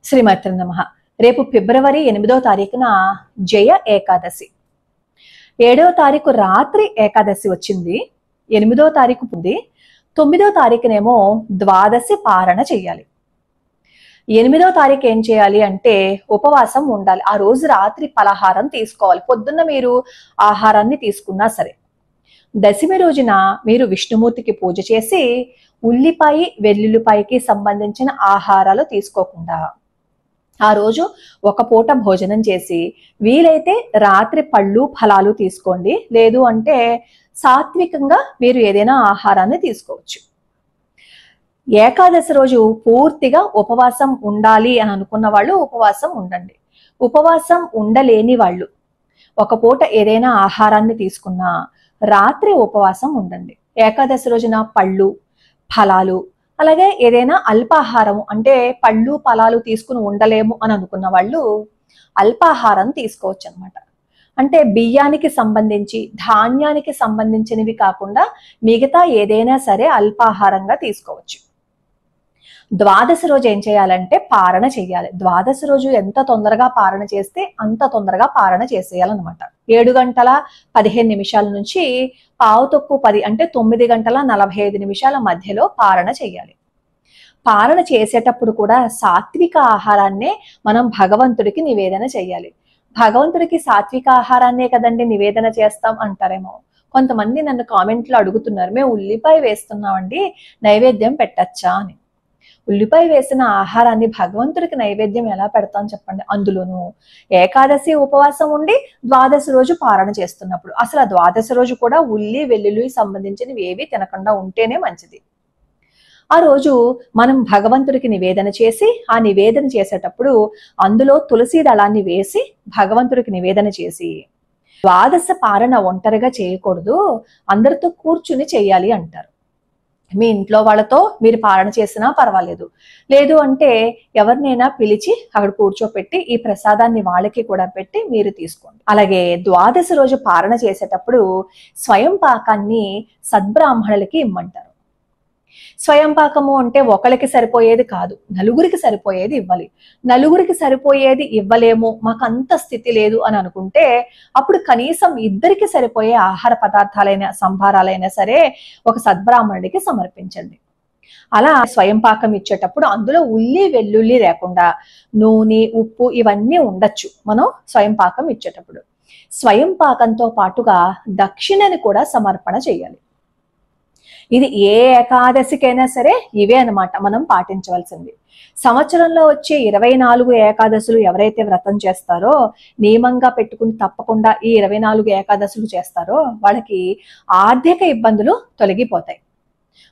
శ్రీమాత్రే నమః. రేపు ఫిబ్రవరి 8వ తారీఖున జయ ఏకాదశి. 7వ తారీఖు రాత్రి ఏకాదశి వచ్చింది. 8వ తారీఖు ఉంది. 9వ తారీఖునేమో ద్వాదశి పారణ చెయ్యాలి. 8వ తారీఖు ఏం చేయాలి అంటే ఉపవాసం ఉండాలి. ఆ రోజు రాత్రి పలహారం తీసుకోవాలి. పొద్దున్న మీరు ఆహారాన్ని తీసుకున్నా సరే. దశమి రోజున మీరు విష్ణుమూర్తికి పూజ చేసి ఉల్లిపాయ వెల్లుల్లిపాయకి సంబంధించిన ఆహారాలు తీసుకోకుండా ఆ రోజు ఒక పూట భోజనం చేసి వీలైతే రాత్రి పళ్ళు ఫలాలు తీసుకోండి. లేదు అంటే సాత్వికంగా మీరు ఏదైనా ఆహారాన్ని తీసుకోవచ్చు. ఏకాదశి రోజు పూర్తిగా ఉపవాసం ఉండాలి అని అనుకున్న వాళ్ళు ఉపవాసం ఉండండి. ఉపవాసం ఉండలేని వాళ్ళు ఒక పూట ఏదైనా ఆహారాన్ని తీసుకున్నా రాత్రి ఉపవాసం ఉండండి. ఏకాదశి రోజున పళ్ళు ఫలాలు అలాగే ఏదైనా అల్పాహారం అంటే పళ్ళు ఫలాలు తీసుకుని ఉండలేము అని అనుకున్న వాళ్ళు అల్పాహారం తీసుకోవచ్చు అనమాట. అంటే బియ్యానికి సంబంధించి ధాన్యానికి సంబంధించినవి కాకుండా మిగతా ఏదైనా సరే అల్పాహారంగా తీసుకోవచ్చు. ద్వాదశి రోజు ఏం చేయాలంటే పారణ చెయ్యాలి. ద్వాదశి రోజు ఎంత తొందరగా పారణ చేస్తే అంత తొందరగా పారణ చేసేయాలన్నమాట. 7:15 నుంచి 9:10 అంటే 9:45 మధ్యలో పారణ చెయ్యాలి. పారణ చేసేటప్పుడు కూడా సాత్విక ఆహారాన్నే మనం భగవంతుడికి నివేదన చెయ్యాలి. భగవంతుడికి సాత్విక ఆహారాన్నే కదండి నివేదన చేస్తాం అంటారేమో. కొంతమంది నన్ను కామెంట్లో అడుగుతున్నారు, మేము ఉల్లిపాయ వేస్తున్నామండి, నైవేద్యం పెట్టచ్చా అని. ఉల్లిపాయ వేసిన ఆహారాన్ని భగవంతుడికి నైవేద్యం ఎలా పెడతాం చెప్పండి. అందులోనూ ఏకాదశి ఉపవాసం ఉండి ద్వాదశి రోజు పారణ చేస్తున్నప్పుడు అసలు ఆ ద్వాదశి రోజు కూడా ఉల్లి వెల్లుల్లి సంబంధించినవి ఏవి తినకుండా ఉంటేనే మంచిది. ఆ రోజు మనం భగవంతుడికి నివేదన చేసి ఆ నివేదన చేసేటప్పుడు అందులో తులసి దళాన్ని వేసి భగవంతుడికి నివేదన చేసి ద్వాదశ పారణ ఒంటరిగా చేయకూడదు, అందరితో కూర్చుని చేయాలి అంటారు. మీ ఇంట్లో వాళ్ళతో మీరు పారణ చేసినా పర్వాలేదు, లేదు అంటే ఎవరినైనా పిలిచి అక్కడ కూర్చోపెట్టి ఈ ప్రసాదాన్ని వాళ్ళకి కూడా పెట్టి మీరు తీసుకోండి. అలాగే ద్వాదశి రోజు పారణ చేసేటప్పుడు స్వయం పాకాన్ని సద్బ్రాహ్మణులకి ఇమ్మంటారు. స్వయం పాకము అంటే ఒకరికి సరిపోయేది కాదు, నలుగురికి సరిపోయేది ఇవ్వాలి. నలుగురికి సరిపోయేది ఇవ్వలేము, మాకు అంత స్థితి లేదు అని అనుకుంటే అప్పుడు కనీసం ఇద్దరికి సరిపోయే ఆహార పదార్థాలైన సంభారాలైనా సరే ఒక సద్బ్రాహ్మణుడికి సమర్పించండి. అలా స్వయం పాకం ఇచ్చేటప్పుడు అందులో ఉల్లి వెల్లుల్లి లేకుండా నూనె ఉప్పు ఇవన్నీ ఉండొచ్చు మనం స్వయం పాకం ఇచ్చేటప్పుడు. స్వయం పాకంతో పాటుగా దక్షిణని కూడా సమర్పణ చేయాలి. ఇది ఏ ఏకాదశికైనా సరే ఇవే అన్నమాట మనం పాటించవలసింది. సంవత్సరంలో వచ్చే 24 ఏకాదశులు ఎవరైతే వ్రతం చేస్తారో, నియమంగా పెట్టుకుని తప్పకుండా ఈ 24 ఏకాదశులు చేస్తారో వాళ్ళకి ఆర్థిక ఇబ్బందులు తొలగిపోతాయి,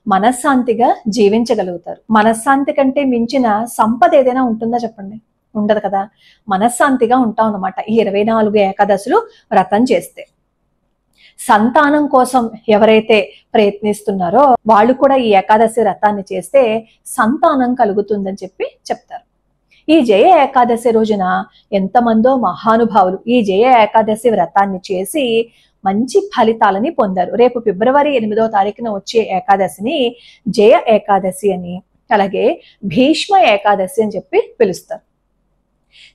మనశ్శాంతిగా జీవించగలుగుతారు. మనశ్శాంతి కంటే మించిన సంపద ఏదైనా ఉంటుందా చెప్పండి? ఉండదు కదా. మనశ్శాంతిగా ఉంటాం అన్నమాట ఈ 24 ఏకాదశులు వ్రతం చేస్తే. సంతానం కోసం ఎవరైతే ప్రయత్నిస్తున్నారో వాళ్ళు కూడా ఈ ఏకాదశి వ్రతాన్ని చేస్తే సంతానం కలుగుతుందని చెప్తారు. ఈ జయ ఏకాదశి రోజున ఎంతమందో మహానుభావులు ఈ జయ ఏకాదశి వ్రతాన్ని చేసి మంచి ఫలితాలని పొందారు. రేపు ఫిబ్రవరి 8వ తారీఖున వచ్చే ఏకాదశిని జయ ఏకాదశి అని అలాగే భీష్మ ఏకాదశి అని చెప్పి పిలుస్తారు.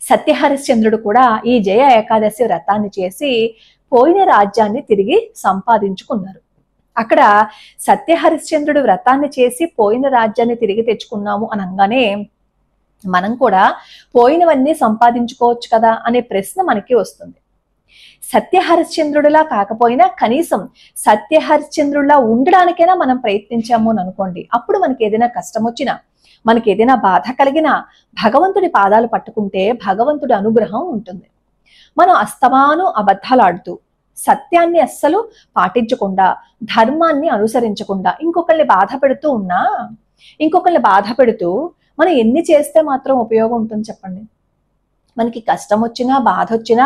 సత్యహరిశ్చంద్రుడు కూడా ఈ జయ ఏకాదశి వ్రతాన్ని చేసి పోయిన రాజ్యాన్ని తిరిగి సంపాదించుకున్నారు. అక్కడ సత్యహరిశ్చంద్రుడు వ్రతాన్ని చేసి పోయిన రాజ్యాన్ని తిరిగి తెచ్చుకున్నాము అనగానే మనం కూడా పోయినవన్నీ సంపాదించుకోవచ్చు కదా అనే ప్రశ్న మనకి వస్తుంది. సత్యహరిశ్చంద్రుడిలా కాకపోయినా కనీసం సత్యహరిశ్చంద్రుడిలా ఉండడానికైనా మనం ప్రయత్నించాము అని అనుకోండి. అప్పుడు మనకి ఏదైనా కష్టం వచ్చినా మనకి ఏదైనా బాధ కలిగినా భగవంతుడి పాదాలు పట్టుకుంటే భగవంతుడి అనుగ్రహం ఉంటుంది. మనం అస్తమాను అబద్ధాలు ఆడుతూ సత్యాన్ని అస్సలు పాటించకుండా ధర్మాన్ని అనుసరించకుండా ఇంకొకరిని బాధ పెడుతూ ఉన్నా ఇంకొకరిని బాధ పెడుతూ మనం ఎన్ని చేస్తే మాత్రం ఉపయోగం ఉంటుంది చెప్పండి? మనకి కష్టం వచ్చినా బాధ వచ్చినా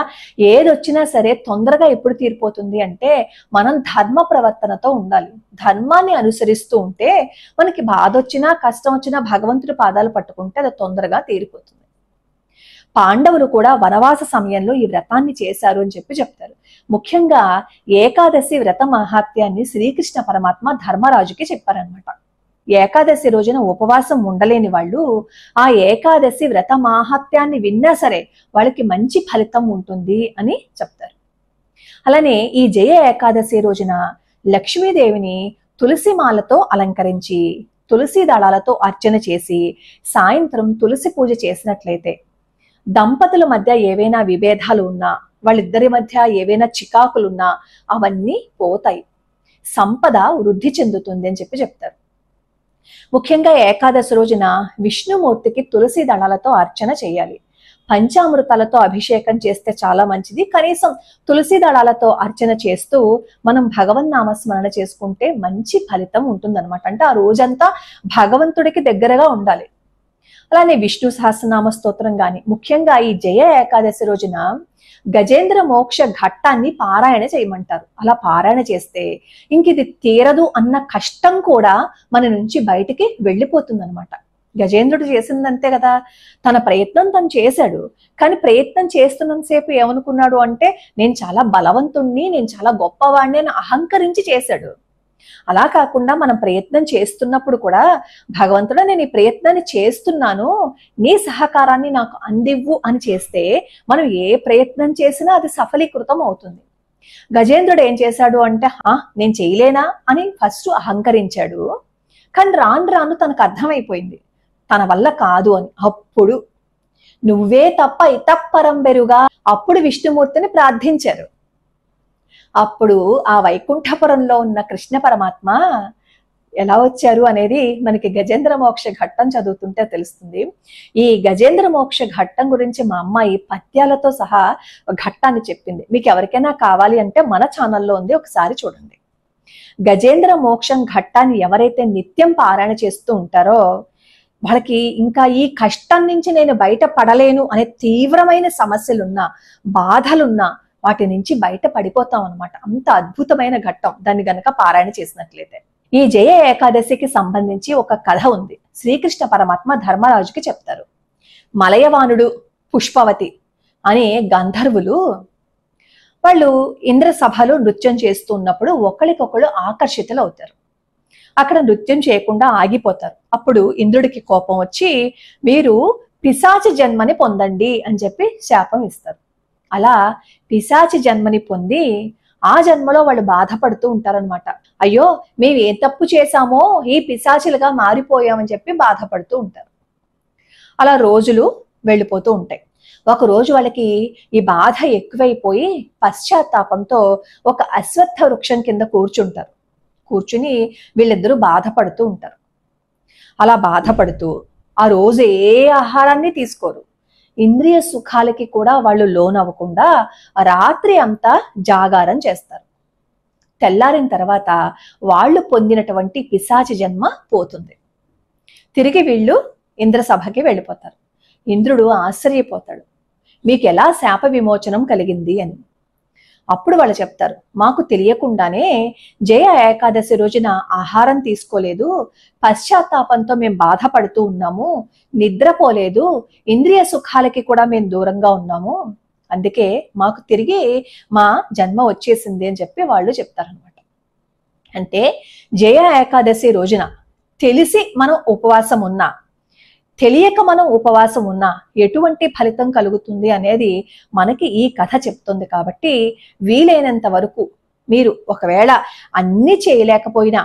ఏదొచ్చినా సరే తొందరగా ఎప్పుడు తీరిపోతుంది అంటే మనం ధర్మ ప్రవర్తనతో ఉండాలి. ధర్మాన్ని అనుసరిస్తూ ఉంటే మనకి బాధ వచ్చినా కష్టం వచ్చినా భగవంతుడి పాదాలు పట్టుకుంటే అది తొందరగా తీరిపోతుంది. పాండవులు కూడా వనవాస సమయంలో ఈ వ్రతాన్ని చేశారు అని చెప్తారు. ముఖ్యంగా ఏకాదశి వ్రత మహాత్యాన్ని శ్రీకృష్ణ పరమాత్మ ధర్మరాజుకి చెప్పారనమాట. ఏకాదశి రోజున ఉపవాసం ఉండలేని వాళ్ళు ఆ ఏకాదశి వ్రత మాహాత్యాన్ని విన్నా సరే వాళ్ళకి మంచి ఫలితం ఉంటుంది అని చెప్తారు. అలానే ఈ జయ ఏకాదశి రోజున లక్ష్మీదేవిని తులసి మాలతో అలంకరించి తులసి దళాలతో అర్చన చేసి సాయంత్రం తులసి పూజ చేసినట్లయితే దంపతుల మధ్య ఏవైనా విభేదాలు ఉన్నా, వాళ్ళిద్దరి మధ్య ఏవైనా చికాకులున్నా అవన్నీ పోతాయి, సంపద వృద్ధి చెందుతుంది అని చెప్తారు. ముఖ్యంగా ఏకాదశి రోజున విష్ణుమూర్తికి తులసి దళాలతో అర్చన చేయాలి. పంచామృతాలతో అభిషేకం చేస్తే చాలా మంచిది. కనీసం తులసి దళాలతో అర్చన చేస్తూ మనం భగవన్ నామస్మరణ చేసుకుంటే మంచి ఫలితం ఉంటుందన్నమాట. అంటే ఆ రోజంతా భగవంతుడికి దగ్గరగా ఉండాలి. అలానే విష్ణు సహస్రనామ స్తోత్రం గాని, ముఖ్యంగా ఈ జయ ఏకాదశి రోజున గజేంద్ర మోక్ష ఘట్టాన్ని పారాయణ చేయమంటారు. అలా పారాయణ చేస్తే ఇంక ఇది తీరదు అన్న కష్టం కూడా మన నుంచి బయటికి వెళ్ళిపోతుంది అనమాట. గజేంద్రుడు చేసిందంతే కదా, తన ప్రయత్నం తను చేశాడు. కానీ ప్రయత్నం చేస్తున్నంతసేపు ఏమనుకున్నాడు అంటే నేను చాలా బలవంతుణ్ణి, నేను చాలా గొప్పవాడిని అని అహంకరించి చేశాడు. అలా కాకుండా మనం ప్రయత్నం చేస్తున్నప్పుడు కూడా భగవంతుడా నేను ఈ ప్రయత్నాన్ని చేస్తున్నాను, నీ సహకారాన్ని నాకు అందివ్వు అని చేస్తే మనం ఏ ప్రయత్నం చేసినా అది సఫలీకృతం అవుతుంది. గజేంద్రుడు ఏం చేశాడు అంటే నేను చేయలేనా అని ఫస్ట్ అహంకరించాడు. కానీ రాను రాను తనకు అర్థమైపోయింది తన వల్ల కాదు అని. అప్పుడు నువ్వే తప్ప ఇతప్పరం బెరుగా అప్పుడు విష్ణుమూర్తిని ప్రార్థించారు. అప్పుడు ఆ వైకుంఠపురంలో ఉన్న కృష్ణ పరమాత్మ ఎలా వచ్చారు అనేది మనకి గజేంద్ర మోక్ష ఘట్టం చదువుతుంటే తెలుస్తుంది. ఈ గజేంద్ర మోక్ష ఘట్టం గురించి మా అమ్మాయి పద్యాలతో సహా ఘట్టాన్ని చెప్పింది. మీకు ఎవరికైనా కావాలి అంటే మన ఛానల్లో ఉంది, ఒకసారి చూడండి. గజేంద్ర మోక్షం ఘట్టాన్ని ఎవరైతే నిత్యం పారాయణ చేస్తూ ఉంటారో వాళ్ళకి ఇంకా ఈ కష్టం నుంచి నేను బయట పడలేను అనే తీవ్రమైన సమస్యలున్నా, బాధలున్నా వాటి నుంచి బయట పడిపోతాం అనమాట. అంత అద్భుతమైన ఘట్టం దాన్ని గనక పారాయణ చేసినట్లయితే. ఈ జయ ఏకాదశికి సంబంధించి ఒక కథ ఉంది. శ్రీకృష్ణ పరమాత్మ ధర్మరాజుకి చెప్తారు. మలయవానుడు, పుష్పవతి అనే గంధర్వులు వాళ్ళు ఇంద్ర సభలో నృత్యం చేస్తున్నప్పుడు ఒకరికొకరు ఆకర్షితులు అవుతారు. అక్కడ నృత్యం చేయకుండా ఆగిపోతారు. అప్పుడు ఇంద్రుడికి కోపం వచ్చి మీరు పిశాచి జన్మని పొందండి అని చెప్పి శాపం ఇస్తారు. అలా పిశాచి జన్మని పొంది ఆ జన్మలో వాళ్ళు బాధపడుతూ ఉంటారనమాట. అయ్యో మేము ఏ తప్పు చేశామో ఈ పిశాచులుగా మారిపోయామని చెప్పి బాధపడుతూ ఉంటారు. అలా రోజులు వెళ్ళిపోతూ ఉంటాయి. ఒక రోజు వాళ్ళకి ఈ బాధ ఎక్కువైపోయి పశ్చాత్తాపంతో ఒక అశ్వత్థ వృక్షం కింద కూర్చుంటారు. కూర్చుని వీళ్ళిద్దరూ బాధపడుతూ ఉంటారు. అలా బాధపడుతూ ఆ రోజు ఏ ఆహారాన్ని తీసుకోరు. ఇంద్రియ సుఖాలకి కూడా వాళ్ళు లోనవ్వకుండా రాత్రి అంతా జాగారం చేస్తారు. తెల్లారిన తర్వాత వాళ్ళు పొందినటువంటి పిశాచి జన్మ పోతుంది. తిరిగి వీళ్ళు ఇంద్రసభకి వెళ్ళిపోతారు. ఇంద్రుడు ఆశ్చర్యపోతాడు, మీకు ఎలా శాప విమోచనం కలిగింది అని. అప్పుడు వాళ్ళు చెప్తారు, మాకు తెలియకుండానే జయ ఏకాదశి రోజున ఆహారం తీసుకోలేదు, పశ్చాత్తాపంతో మేము బాధపడుతూ ఉన్నాము, నిద్రపోలేదు, ఇంద్రియ సుఖాలకి కూడా మేము దూరంగా ఉన్నాము, అందుకే మాకు తిరిగి మా జన్మ వచ్చేసింది అని చెప్పి వాళ్ళు చెప్తారనమాట. అంటే జయ ఏకాదశి రోజున తెలిసి మనం ఉపవాసం ఉన్నా, తెలియక మనం ఉపవాసం ఉన్నా ఎటువంటి ఫలితం కలుగుతుంది అనేది మనకి ఈ కథ చెప్తుంది. కాబట్టి వీలైనంత వరకు మీరు ఒకవేళ అన్ని చేయలేకపోయినా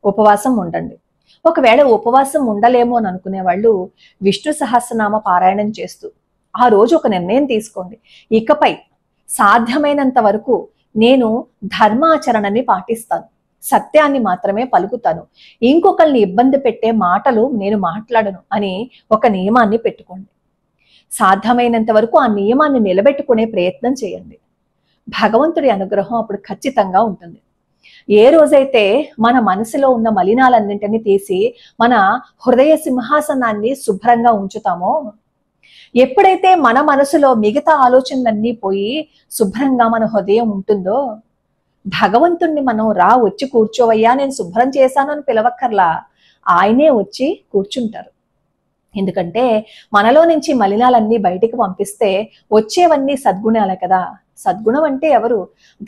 ఉపవాసం ఉండండి. ఒకవేళ ఉపవాసం ఉండలేమో అని అనుకునే వాళ్ళు విష్ణు సహస్రనామ పారాయణం చేస్తూ ఆ రోజు ఒక నిర్ణయం తీసుకోండి, ఇకపై సాధ్యమైనంత వరకు నేను ధర్మాచరణని పాటిస్తాను, సత్యాన్ని మాత్రమే పలుకుతాను, ఇంకొకరిని ఇబ్బంది పెట్టే మాటలు నేను మాట్లాడను అని ఒక నియమాన్ని పెట్టుకోండి. సాధ్యమైనంత వరకు ఆ నియమాన్ని నిలబెట్టుకునే ప్రయత్నం చేయండి. భగవంతుడి అనుగ్రహం అప్పుడు ఖచ్చితంగా ఉంటుంది. ఏ రోజైతే మన మనసులో ఉన్న మలినాలన్నింటినీ తీసి మన హృదయ సింహాసనాన్ని శుభ్రంగా ఉంచుతామో, ఎప్పుడైతే మన మనసులో మిగతా ఆలోచనలన్నీ పోయి శుభ్రంగా మన హృదయం ఉంటుందో, భగవంతుణ్ణి మనం రా వచ్చి కూర్చోవయ్యా నేను శుభ్రం చేశాను అని పిలవక్కర్లా, ఆయనే వచ్చి కూర్చుంటారు. ఎందుకంటే మనలో నుంచి మలినాలన్నీ బయటికి పంపిస్తే వచ్చేవన్నీ సద్గుణాలే కదా. సద్గుణం అంటే ఎవరు?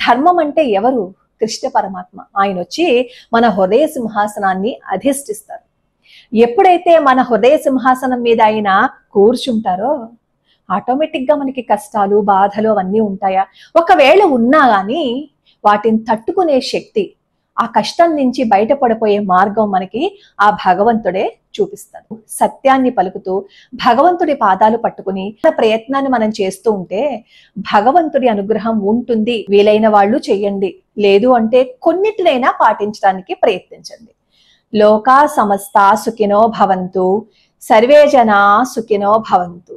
ధర్మం అంటే ఎవరు? కృష్ణ పరమాత్మ. ఆయన వచ్చి మన హృదయ సింహాసనాన్ని అధిష్ఠిస్తారు. ఎప్పుడైతే మన హృదయ సింహాసనం మీద ఆయన కూర్చుంటారో ఆటోమేటిక్ గా మనకి కష్టాలు బాధలు అవన్నీ ఉంటాయా? ఒకవేళ ఉన్నా గాని వాటిని తట్టుకునే శక్తి, ఆ కష్టం నుంచి బయటపడిపోయే మార్గం మనకి ఆ భగవంతుడే చూపిస్తాడు. సత్యాన్ని పలుకుతూ భగవంతుడి పాదాలు పట్టుకుని ప్రయత్నాన్ని మనం చేస్తూ ఉంటే భగవంతుడి అనుగ్రహం ఉంటుంది. వీలైన వాళ్ళు చెయ్యండి, లేదు అంటే కొన్నిటినైనా పాటించడానికి ప్రయత్నించండి. లోకా సమస్తా సుఖినో భవంతు, సర్వే జనా సుఖినో భవంతు.